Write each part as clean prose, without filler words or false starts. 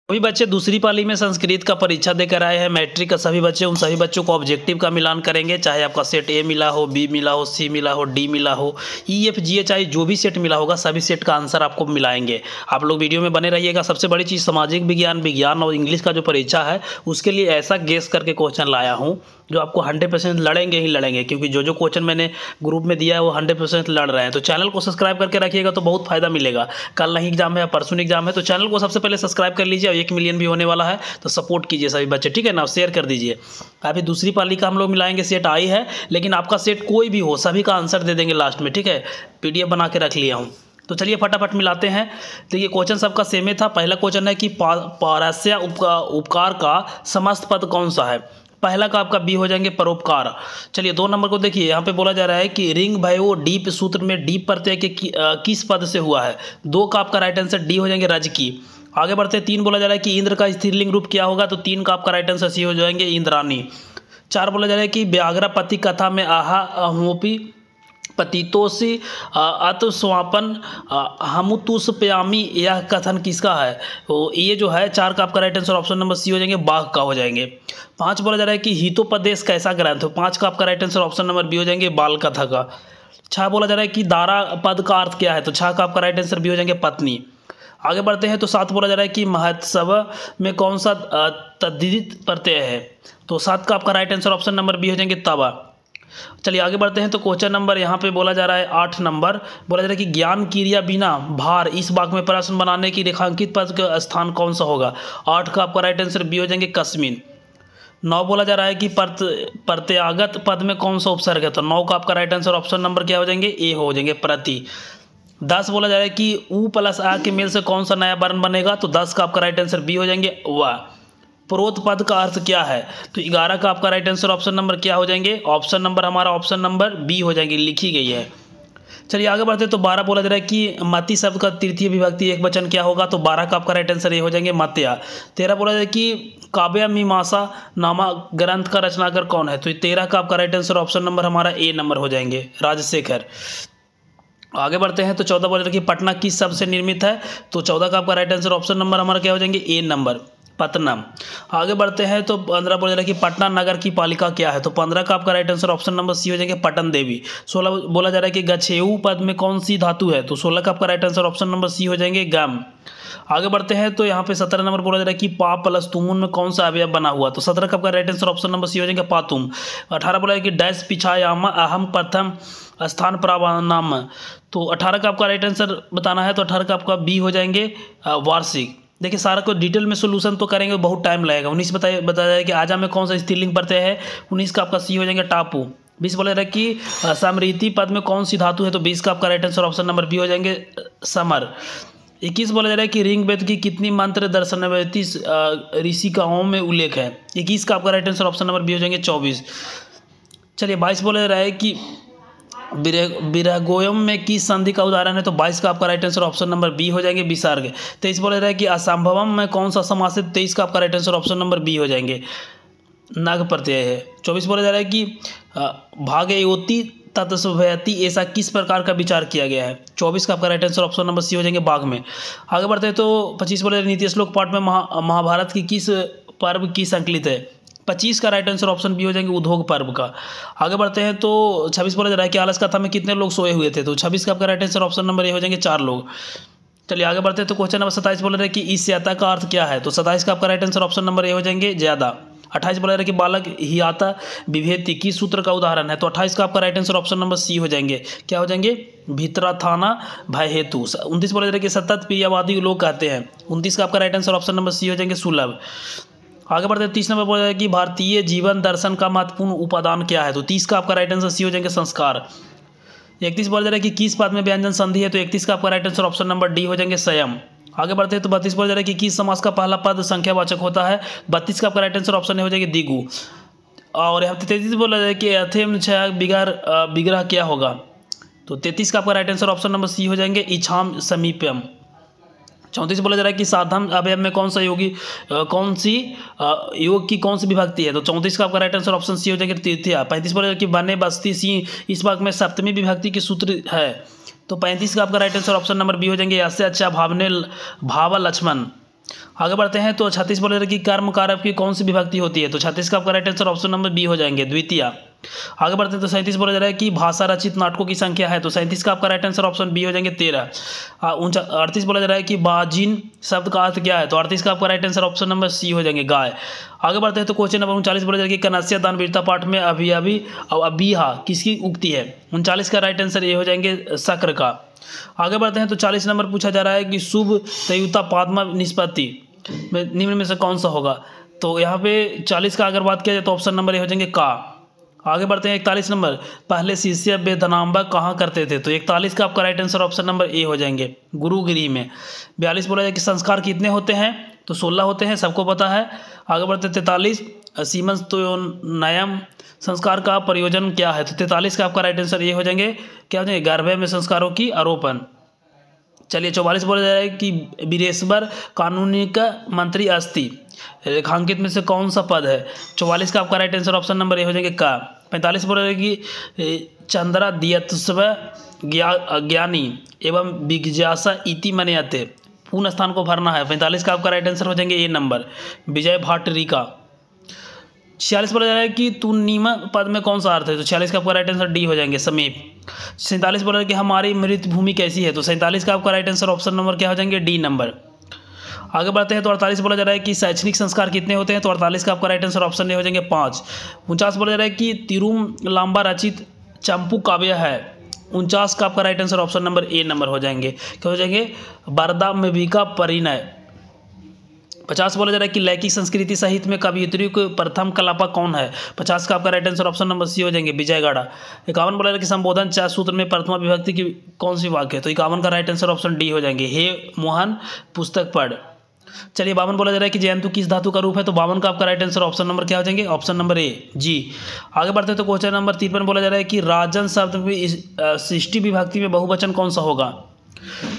सभी बच्चे दूसरी पाली में संस्कृत का परीक्षा देकर आए हैं। मैट्रिक का सभी बच्चे, उन सभी बच्चों को ऑब्जेक्टिव का मिलान करेंगे। चाहे आपका सेट ए मिला हो, बी मिला हो, सी मिला हो, डी मिला हो, E F G H I जो भी सेट मिला होगा सभी सेट का आंसर आपको मिलाएंगे। आप लोग वीडियो में बने रहिएगा। सबसे बड़ी चीज़ सामाजिक विज्ञान और इंग्लिश का जो परीक्षा है उसके लिए ऐसा गेस करके क्वेश्चन लाया हूँ जो आपको 100% लड़ेंगे ही लड़ेंगे, क्योंकि जो क्वेश्चन मैंने ग्रुप में दिया है वो 100% लड़ रहे हैं। तो चैनल को सब्सक्राइब करके रखिएगा तो बहुत फायदा मिलेगा। कल नहीं एग्जाम है या परसों एग्जाम है, तो चैनल को सबसे पहले सब्सक्राइब कर लीजिए और 1 मिलियन भी होने वाला है तो सपोर्ट कीजिए सभी बच्चे, ठीक है ना। शेयर कर दीजिए। अभी दूसरी पाली का हम लोग मिलाएंगे। सेट आई है, लेकिन आपका सेट कोई भी हो सभी का आंसर दे देंगे लास्ट में, ठीक है। PDF बना के रख लिया हूँ। तो चलिए फटाफट मिलाते हैं। तो ये क्वेश्चन सबका सेम ही था। पहला क्वेश्चन है कि पारस्य उपकार का समस्त पद कौन सा है। पहला का आपका बी हो जाएंगे परोपकार। चलिए 2 नंबर को देखिए, यहाँ पे बोला जा रहा है कि रिंग भयो डीप सूत्र में डीप प्रत्यय के किस पद से हुआ है। 2 का आपका राइट आंसर डी हो जाएंगे रजकी। आगे बढ़ते हैं। 3 बोला जा रहा है कि इंद्र का स्त्रीलिंग रूप क्या होगा, तो 3 का आपका राइट आंसर सी हो जाएंगे इंद्रानी। 4 बोला जा रहा है कि व्याघ्रा पति कथा में आहा अहोपी पतितोषी अतस्वापन हमुतुष्पयामी, यह कथन किसका है। तो ये जो है 4 का आपका right answer option number C हो जाएंगे बाघ का हो जाएंगे। 5 बोला जा रहा है कि हितोपदेश कैसा ग्रंथ हो। 5 का आपका right answer option number B हो जाएंगे बाल कथा का। 6 बोला जा रहा है कि दारा पद का अर्थ क्या है, तो 6 का आपका राइट आंसर बी हो जाएंगे पत्नी। आगे बढ़ते हैं। तो 7 बोला जा रहा है कि महोत्सव में कौन सा तद्धित प्रत्यय है, तो 7 का आपका right answer option number B हो जाएंगे तवा। चलिए आगे बढ़ते हैं। तो क्वेश्चन नंबर यहाँ पे बोला जा रहा है 8 नंबर बोला जा रहा है कि ज्ञान क्रिया बिना भार इस वाक्य में प्रश्न बनाने की रेखांकित पद का स्थान कौन सा होगा। 8 का आपका राइट आंसर बी हो जाएंगे कस्मिन। 9 बोला जा रहा है कि प्रत्यागत पद में कौन सा उपसर्ग है, तो 9 का आपका राइट आंसर ऑप्शन नंबर क्या हो जाएंगे ए हो जाएंगे प्रति। 10 बोला जा रहा है कि उ प्लस आ के मेल से कौन सा नया वर्ण बनेगा, तो 10 का आपका राइट आंसर बी हो जाएंगे वा। प्रोत पद का अर्थ क्या है, तो 11 का आपका राइट आंसर ऑप्शन नंबर क्या हो जाएंगे, ऑप्शन नंबर हमारा ऑप्शन नंबर बी हो जाएंगे, लिखी गई है। चलिए आगे बढ़ते। तो 12 बोला जा रहा है कि मति शब्द का तृतीय विभक्ति एक वचन क्या होगा, तो 12 का आपका राइट आंसर ये हो जाएंगे मत्या। 13 बोला जा रहा है कि काव्य मीमांसा नामक ग्रंथ का रचनाकार कौन है, तो 13 का आपका राइट आंसर ऑप्शन नंबर हमारा ए नंबर हो जाएंगे राजशेखर। आगे बढ़ते हैं। तो 14 बोला जा रहा है कि पटना किस शब्द से निर्मित है, तो 14 का आपका राइट आंसर ऑप्शन नंबर हमारा क्या हो जाएंगे ए नंबर पतनम। आगे बढ़ते हैं। तो 15 बोला जा रहा है कि पटना नगर की पालिका क्या है, तो 15 का आपका right answer option number C हो जाएंगे पटन देवी। 16 बोला जा रहा है कि गछेऊ पद में कौन सी धातु है, तो 16 का आपका right answer option number C हो जाएंगे गम। आगे बढ़ते हैं। तो यहाँ पे 17 नंबर बोला जा रहा है कि पा प्लस तुमुन में कौन सा अवयव बना हुआ, तो 17 का आपका right answer option number C हो जाएंगे पातुम। 18 बोला है कि डैश पिछायामा अहम प्रथम स्थान प्रावनाम, तो 18 का आपका राइट आंसर बताना है, तो 18 का आपका बी हो जाएंगे वार्षिक। देखिए सारा को डिटेल में सोल्यूशन तो करेंगे, बहुत टाइम लगेगा। 19 बताया जाए कि आजा में कौन सा स्त्रीलिंग प्रत्यय है, 19 का आपका सी हो जाएंगे टापू। 20 बोला जा रहा है कि समृद्धि पद में कौन सी धातु है, तो 20 का आपका right answer option number B हो जाएंगे समर। 21 बोला जा रहा है कि ऋग वेद की कितनी मंत्र दर्शनवती ऋषिकाओं में उल्लेख है, 21 का आपका right answer option number B हो जाएंगे 24। चलिए 22 बोला जा रहा है कि विरगोयम में किस संधि का उदाहरण है, तो 22 का आपका right answer option number B हो जाएंगे विसर्ग। 23 बोला जा रहा है कि असंभवम में कौन सा समास है, 23 का आपका right answer option number B हो जाएंगे नाग प्रत्यय है। 24 बोला जा रहा है कि भागयोति तत्सभयति ऐसा किस प्रकार का विचार किया गया है, 24 का आपका right answer option number C हो जाएंगे बाघ में। आगे बढ़ते हैं। तो 25 बोला जा रहा है नीति श्लोक पाठ में महाभारत की किस पर्व की संकलित है, 25 का राइट आंसर ऑप्शन बी हो जाएंगे उद्योग पर्व का। आगे बढ़ते हैं। तो 26 बोला जा रहा है कि आलस कथा में कितने लोग सोए हुए थे, तो 26 का आपका right answer option number A हो जाएंगे 4 लोग। चलिए आगे बढ़ते हैं। तो क्वेश्चन नंबर 27 बोला जा रहा है कि ईस्याता का अर्थ क्या है, तो 27 का आपका right answer option number A हो जाएंगे ज्यादा। 28 बोला जा रहा है कि बालक हियाता विभेति किस सूत्र का उदाहरण है, तो 28 का आपका right answer option number C हो जाएंगे क्या हो जाएंगे भीतरा थाना भय हेतु। 29 बोला जा रहा है कि सतत प्रियवादी लोग कहते हैं, 29 का आपका right answer option number C हो जाएंगे सुलभ। आगे बढ़ते हैं। 30 नंबर बोला जाए कि भारतीय जीवन दर्शन का महत्वपूर्ण उपादान क्या है, तो 30 का आपका राइट आंसर सी हो जाएंगे संस्कार। 31 बोला जा रहा है कि किस पद में व्यंजन संधि है, तो 31 का आपका right answer option number D हो जाएंगे संयम। आगे बढ़ते हैं। तो 32 बोला जा रहा है कि किस समास का पहला पद संख्यावाचक होता है, 32 का आपका राइट आंसर ऑप्शन हो जाएंगे दिगु। और यहाँ 33 बोला जा रहा है कि अथेम विग्रह क्या होगा, तो 33 का आपका right answer option number C हो जाएंगे इच्छाम समीप्यम। 34 बोला जा रहा है कि साधन अवयव में कौन सा योग की कौन सी विभक्ति है, तो 34 का आपका राइट आंसर ऑप्शन सी हो जाएगा तृतीया। 35 बोला जा रहा है कि बने बस्ती सी इस वाक्य में सप्तमी विभक्ति की सूत्र है, तो 35 का आपका right answer option number B हो जाएंगे। ऐसे अच्छा भाव लक्ष्मण। आगे बढ़ते हैं तो 36 बोला जा रहा है कि कर्म कारक की कौन सी विभक्ति होती है, तो 36 का आपका right answer option number B हो जाएंगे, द्वितीया। आगे बढ़ते हैं तो 37 बोला जा रहा है कि भाषा रचित नाटकों की संख्या है, तो 37 का आपका राइट आंसर ऑप्शन बी हो जाएंगे, 13। 38 बोला जा रहा है कि बाजिन शब्द का अर्थ क्या है, तो 38 का आपका right answer option number C हो जाएंगे, गाय। आगे बढ़ते हैं तो क्वेश्चन नंबर 39 बोला जा रहा है कि कनस्या दानवीरता पाठ में अभी और अबीहा किसकी उक्ति है, 39 का राइट आंसर ये हो जाएंगे, शक्र का। आगे बढ़ते हैं तो 40 नंबर पूछा जा रहा है कि शुभ तयुता पादमा निष्पत्ति निम्न में से कौन सा होगा, तो यहाँ पे 40 का अगर बात किया जाए तो ऑप्शन नंबर ए हो जाएंगे, का। आगे बढ़ते हैं 41 नंबर, पहले शिष्य वेदनाम्बा कहाँ करते थे, तो 41 का आपका right answer option number A हो जाएंगे, गुरुगिरी में। 42 बोला जाए कि संस्कार कितने होते हैं, तो 16 होते हैं, सबको पता है। आगे बढ़ते 43, सीमंस तो नयम संस्कार का प्रयोजन क्या है, तो 43 का आपका राइट आंसर ये हो जाएंगे, क्या हो जाएंगे, गर्भ में संस्कारों की आरोपण। चलिए 44 बोला जा रहा है कि वीरेश्वर कानूनी का मंत्री अस्ति रेखांकित में से कौन सा पद है, 44 का आपका right answer option number A हो जाएंगे, का। 45 बोला जा रहा है कि चंद्रा दियत्स्व ज्ञानी एवं विज्ञासा इति मन्यते पूर्ण स्थान को भरना है, 45 का आपका राइट आंसर हो जाएंगे ए नंबर, विजय भाटरिका। 46 बोला जा रहा है कि तुनिमा पद में कौन सा अर्थ है, तो 46 का आपका राइट आंसर डी हो जाएंगे, समीप। 47 बोला है कि हमारी मृत भूमि कैसी है, तो 47 का आपका राइट आंसर ऑप्शन नंबर क्या हो जाएंगे, डी नंबर। आगे बढ़ते हैं तो 48 बोला जा रहा है कि शैक्षणिक संस्कार कितने होते हैं, तो 48 का आपका राइट आंसर ऑप्शन ए हो जाएंगे, 5। 49 बोला जा रहा है कि तिरुम लांबा रचित चंपू काव्य है, 49 का आपका right answer option number A number हो जाएंगे, क्या हो जाएंगे, बरदा मेविका परिणय। 50 बोला जा रहा है कि लैकिक संस्कृति साहित्य में कवियत्री को प्रथम कलापक कौन है, 50 का आपका right answer option number C हो जाएंगे, विजयगढ़ा। 51 बोला जा रहा है कि संबोधन 4 सूत्र में प्रथमा विभक्ति की कौन सी वाक्य है, तो 51 का राइट आंसर ऑप्शन डी हो जाएंगे, हे मोहन पुस्तक पढ़। चलिए 52 बोला जा रहा है कि जयंतु किस धातु का रूप है, तो 52 का आपका राइट आंसर ऑप्शन नंबर क्या हो जाएंगे, ऑप्शन नंबर ए, जी। आगे बढ़ते हैं तो क्वेश्चन नंबर 53 बोला जा रहा है कि राजन शब्द में सृष्टि विभक्ति में बहुवचन कौन सा होगा,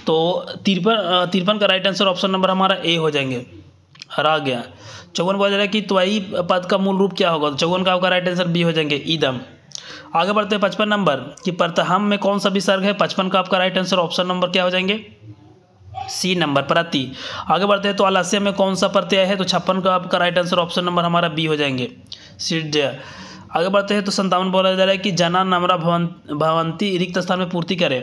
तो 53 का राइट आंसर ऑप्शन नंबर हमारा ए हो जाएंगे, हरा गया। 54 बोला जा रहा है कि त्वयी पद का मूल रूप क्या होगा, तो 54 का आपका राइट आंसर बी हो जाएंगे, ईदम। आगे बढ़ते हैं 55 नंबर कि प्रथम में कौन सा विसर्ग है, 55 का आपका राइट आंसर ऑप्शन नंबर क्या हो जाएंगे, सी नंबर, प्रति। आगे बढ़ते हैं तो आलस्य में कौन सा प्रत्यय है, तो 56 का आपका राइट आंसर ऑप्शन नंबर हमारा बी हो जाएंगे, सिद्ध। आगे बढ़ते हैं तो 57 बोला जा रहा है कि जना नमरा भवंती रिक्त स्थान में पूर्ति करे,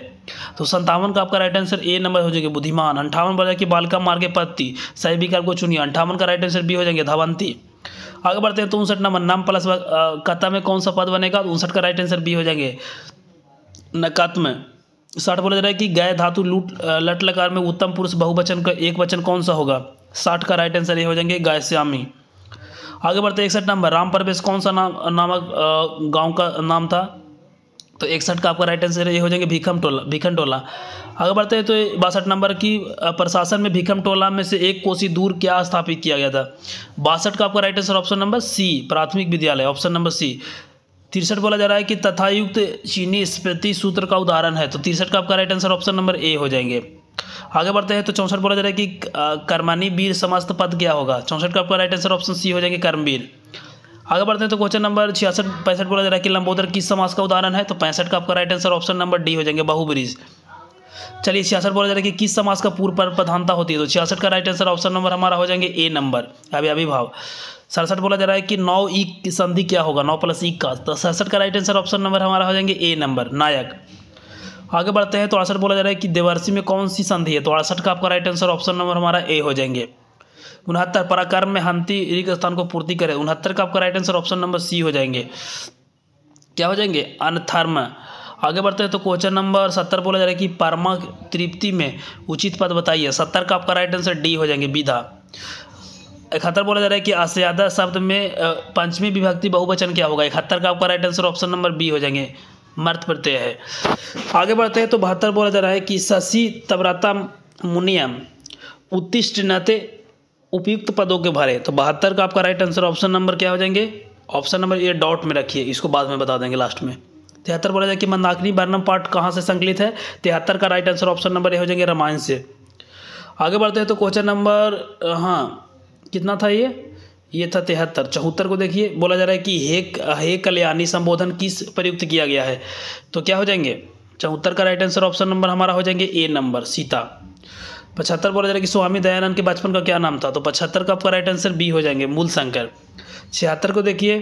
तो 57 का आपका राइट आंसर ए नंबर हो जाएंगे, बुद्धिमान। 58 बोला कि बालिका मार्गे पत्ती सही विकल्प को चुनिए, 58 का राइट आंसर बी हो जाएंगे, धवंती। आगे बढ़ते हैं तो 59 नंबर नाम प्लस कता में कौन सा पद बनेगा, तो 59 का राइट आंसर बी हो जाएंगे, नकत में। 60 बोला जा रहा है कि गय धातु लट लकार में उत्तम पुरुष बहुवचन का एक वचन कौन सा होगा, 60 का राइट आंसर ये हो जाएंगे, गायस्यामी। आगे बढ़ते हैं 61 नंबर राम प्रवेश कौन सा नामक गांव का नाम था, तो 61 का आपका राइट आंसर ये हो जाएंगे, भीखम टोला। आगे बढ़ते हैं तो 62 नंबर की प्रशासन में भीखम टोला में से एक कोसी दूर क्या स्थापित किया गया था, 62 का आपका right answer option number C, प्राथमिक विद्यालय, ऑप्शन नंबर सी। 63 बोला जा रहा है कि तथायुक्त चीनी स्मृति सूत्र का उदाहरण है, तो 63 का आपका right answer option number A हो जाएंगे। आगे बढ़ते हैं तो 64 बोला जा रहा है कि कर्मणि वीर समस्त पद क्या होगा, 64 का आपका राइट आंसर ऑप्शन सी हो जाएंगे, कर्मवीर। आगे बढ़ते हैं तो क्वेश्चन नंबर 65 बोला जा रहा है कि लंबोदर किस समास का उदाहरण है, तो 65 का आपका right answer option number D हो जाएंगे, बहुब्रीज। चलिए 66 बोला जा रहा है कि किस समास का पूर्व प्रधानता होती है, तो 66 का राइट आंसर ऑप्शन नंबर हमारा हो जाएंगे ए नंबर, अभिभाव। 67 बोला जा रहा है कि 9 ई की संधि क्या होगा, 9 प्लस ई का, तो 67 का राइट आंसर ऑप्शन नंबर हमारा हो जाएंगे ए नंबर, नायक। आगे बढ़ते हैं तो 68 बोला जा रहा है कि देवर्षि में कौन सी संधि है, तो 68 का आपका राइट आंसर ऑप्शन नंबर हमारा ए हो जाएंगे। 69 पराक्रम में हंती रिक्त स्थान को पूर्ति करे, 69 का आपका right answer option number C हो जाएंगे, क्या हो जाएंगे, अनथर्म। आगे बढ़ते हैं तो क्वेश्चन नंबर 70 बोला जा रहा है कि परमा तृप्ति में उचित पद बताइए, 70 का आपका राइट आंसर डी हो जाएंगे, विधा। 71 बोला जा रहा है कि आस्यादा शब्द में पंचमी विभक्ति बहुवचन क्या होगा, 71 का आपका right answer option number B हो जाएंगे, मर्त प्रत्यय है। आगे बढ़ते हैं तो 72 बोला जा रहा है कि शशि तव्राता मुनियम उत्तिष्ठ नते उपयुक्त पदों के भरे, तो 72 का आपका राइट आंसर ऑप्शन नंबर क्या हो जाएंगे, ऑप्शन नंबर ये डॉट में रखिए, इसको बाद में बता देंगे लास्ट में। 73 बोला जाए कि मंदाकिनी वर्णम पाठ कहाँ से संकलित है, 73 का राइट आंसर ऑप्शन नंबर ये हो जाएंगे, रामायण से। आगे बढ़ते हैं तो क्वेश्चन नंबर कितना था ये था 73। 74 को देखिए, बोला जा रहा है कि हे कल्याणी संबोधन किस प्रयुक्त किया गया है, तो क्या हो जाएंगे, 74 का राइट आंसर ऑप्शन नंबर हमारा हो जाएंगे ए नंबर, सीता। 75 बोला जा रहा है कि स्वामी दयानंद के बचपन का क्या नाम था, तो 75 का आपका राइट आंसर बी हो जाएंगे, मूलशंकर। 76 को देखिए,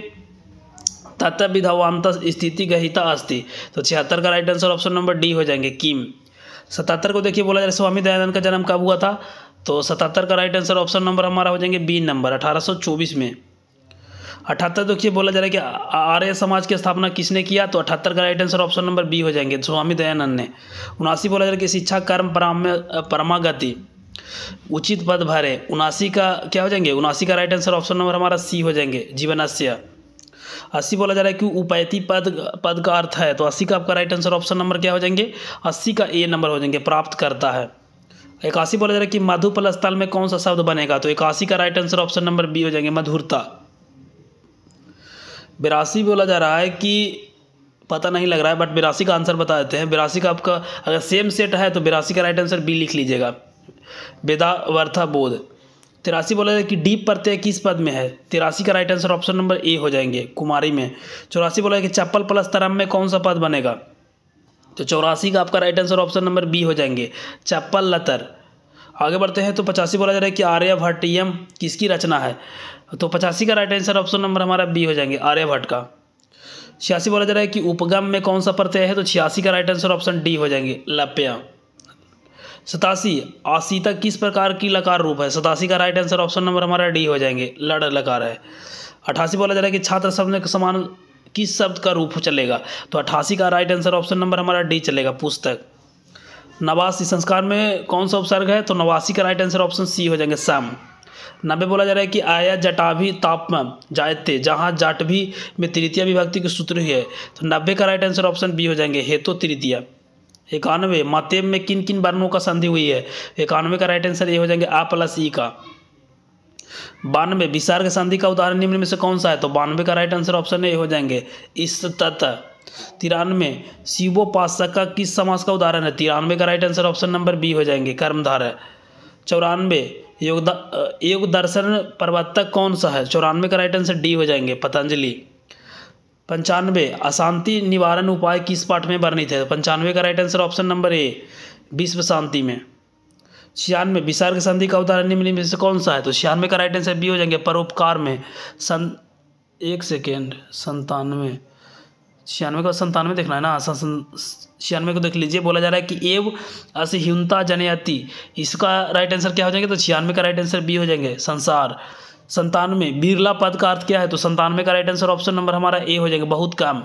तत् विधवांत स्थिति गहिता अस्ति, तो 76 का right answer option number D हो जाएंगे, किम। 77 को देखिए, बोला जा रहा है स्वामी दयानंद का जन्म कब हुआ था, तो 77 का राइट आंसर ऑप्शन नंबर हमारा हो जाएंगे बी नंबर, 1824 में। 78 देखिए, बोला जा रहा है कि आर्य समाज की स्थापना किसने किया, तो 78 का right answer option number B हो जाएंगे, स्वामी दयानंद ने। 79 बोला जा रहा है कि शिक्षा कर्म परमागति उचित पद भरे, 79 का क्या हो जाएंगे, 79 का राइट आंसर ऑप्शन नंबर हमारा सी हो जाएंगे, जीवनस्य। 80 बोला जा रहा है कि उपैती पद का अर्थ है, तो 80 का आपका राइट आंसर ऑप्शन नंबर क्या हो जाएंगे, 80 का ए नंबर हो जाएंगे, प्राप्त करता है। 81 बोला जा रहा है कि मधु प्लस तल में कौन सा शब्द बनेगा, तो 81 का right answer option number B हो जाएंगे, मधुरता। 82 बोला जा रहा है कि पता नहीं लग रहा है, बट 82 का आंसर बता देते हैं। 82 का आपका अगर सेम सेट है तो 82 का राइट आंसर बी लिख लीजिएगा, वेदावर्था बोध। 83 बोला जाए कि डीप प्रत्यय किस पद में है, 83 का right answer option number A हो जाएंगे, कुमारी में। 84 बोला है कि चप्पल प्लस तरम में कौन सा पद बनेगा, तो 84 का आपका right answer option number B हो जाएंगे, चप्पल लतर। आगे बढ़ते हैं तो 85 बोला जा रहा है कि आर्यभट्टियम किसकी रचना है, तो 85 का राइट आंसर ऑप्शन नंबर हमारा बी हो जाएंगे, आर्यभट्ट का। 86 बोला जा रहा है कि उपगम में कौन सा प्रत्यय है, तो 86 का राइट आंसर ऑप्शन डी हो जाएंगे, लप्य। 87 आसीता किस प्रकार की लकार रूप है, 87 का राइट आंसर ऑप्शन नंबर हमारा डी हो जाएंगे, लड़ लकार है। 88 बोला जा रहा है कि छात्र शब्द के समान किस शब्द का रूप चलेगा, तो 88 का राइट आंसर ऑप्शन नंबर हमारा डी चलेगा, पुस्तक। 89 संस्कार में कौन सा उपसर्ग है, तो 89 का राइट आंसर ऑप्शन सी हो जाएंगे, सम। 90 बोला जा रहा है कि आया जटाभी तापम जायते, जहाँ जाटभी में तृतीय विभक्ति की सूत्र ही है, तो 90 का राइट आंसर ऑप्शन बी हो जाएंगे, हेतु तृतीय। 91 मातेम में किन किन वर्णों का संधि हुई है, 91 का राइट आंसर ये हो जाएंगे, आ प्लस ई का। 92 विसर्ग संधि का उदाहरण निम्न में से कौन सा है, तो 92 का राइट आंसर ऑप्शन ए हो जाएंगे, इस्तत। 93 शिवोपासक का किस समास का उदाहरण है, 93 का right answer option number B हो जाएंगे, कर्मधारय। 94 योग दर्शन प्रवर्तक कौन सा है, 94 का राइट आंसर डी हो जाएंगे, पतंजलि। 95 अशांति निवारण उपाय किस पाठ में वर्णित है, 95 का right answer option number A, विश्व शांति में। 96 विसर्ग संधि का उदाहरण निम्न में से कौन सा है, तो 96 का राइट आंसर बी हो जाएंगे, परोपकार में। 97 96 का 97 देखना है ना, 96 को देख लीजिए। बोला जा रहा है कि एव असह्युनता जनयति, इसका राइट आंसर क्या हो जाएंगे, तो 96 का राइट आंसर बी हो जाएंगे, संसार। 97 बिरला पद का अर्थ क्या है, तो 97 का राइट आंसर ऑप्शन नंबर हमारा ए हो जाएगा, बहुत कम।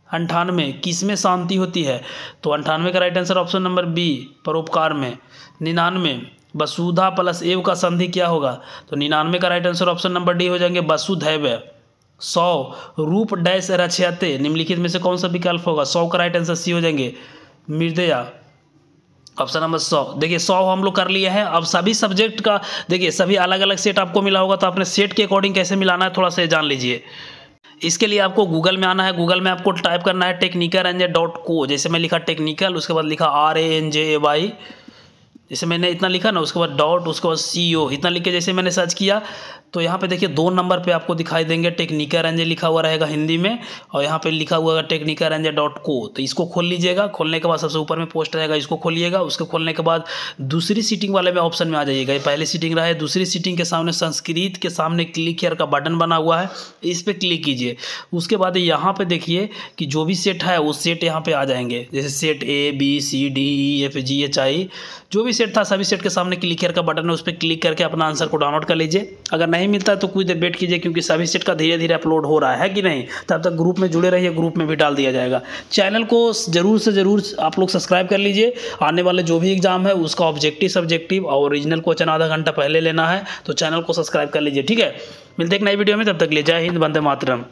98 किस में शांति होती है, तो 98 का right answer option number B, परोपकार में। 99 वसुधा प्लस एव का संधि क्या होगा, तो 99 का right answer option number D हो जाएंगे, वसुधैव। 100 रूप डैश रचयते, निम्नलिखित में से कौन सा विकल्प होगा, 100 का राइट आंसर सी हो जाएंगे, मृदया, ऑप्शन नंबर 100। देखिए 100 हम लोग कर लिए हैं। अब सभी सब्जेक्ट का देखिए सभी अलग अलग सेट आपको मिला होगा, तो आपने सेट के अकॉर्डिंग कैसे मिलाना है थोड़ा सा जान लीजिए। इसके लिए आपको गूगल में आना है, गूगल में आपको टाइप करना है technicaranjay.co, जैसे मैं लिखा टेक्निकल, उसके बाद लिखा RANJAY, जैसे मैंने इतना लिखा ना, उसके बाद डॉट, उसके बाद CO, इतना लिख के जैसे मैंने सर्च किया तो यहाँ पे देखिए 2 नंबर पे आपको दिखाई देंगे टेक्निकारेंजय लिखा हुआ रहेगा हिंदी में, और यहाँ पे लिखा हुआ है technicaranjay.co। तो इसको खोल लीजिएगा, खोलने के बाद सबसे ऊपर में पोस्ट रहेगा, इसको खोलिएगा। उसको खोलने के बाद दूसरी सीटिंग वाले में ऑप्शन में आ जाइएगा, ये पहली सीटिंग रहा है, दूसरी सीटिंग के सामने संस्कृत के सामने क्लिक हियर का बटन बना हुआ है, इस पर क्लिक कीजिए। उसके बाद यहाँ पे देखिए कि जो भी सेट है वो सेट यहाँ पे आ जाएंगे, जैसे सेट ABCDEFGHI जो भी सेट था सभी सेट के सामने क्लिक हियर का बटन है, उस पर क्लिक करके अपना आंसर को डाउनलोड कर लीजिए। अगर नहीं मिलता है तो कुछ देर वेट कीजिए, क्योंकि सभी सेट का धीरे धीरे अपलोड हो रहा है कि नहीं, तब तक ग्रुप में जुड़े रहिए, ग्रुप में भी डाल दिया जाएगा। चैनल को जरूर से जरूर आप लोग सब्सक्राइब कर लीजिए। आने वाले जो भी एग्जाम है उसका ऑब्जेक्टिव सब्जेक्टिव और ओरिजिनल क्वेश्चन आधा घंटा पहले लेना है, तो चैनल को सब्सक्राइब कर लीजिए, ठीक है। मिलते एक नई वीडियो में, तब तक ले जय हिंद, वंदे मातरम।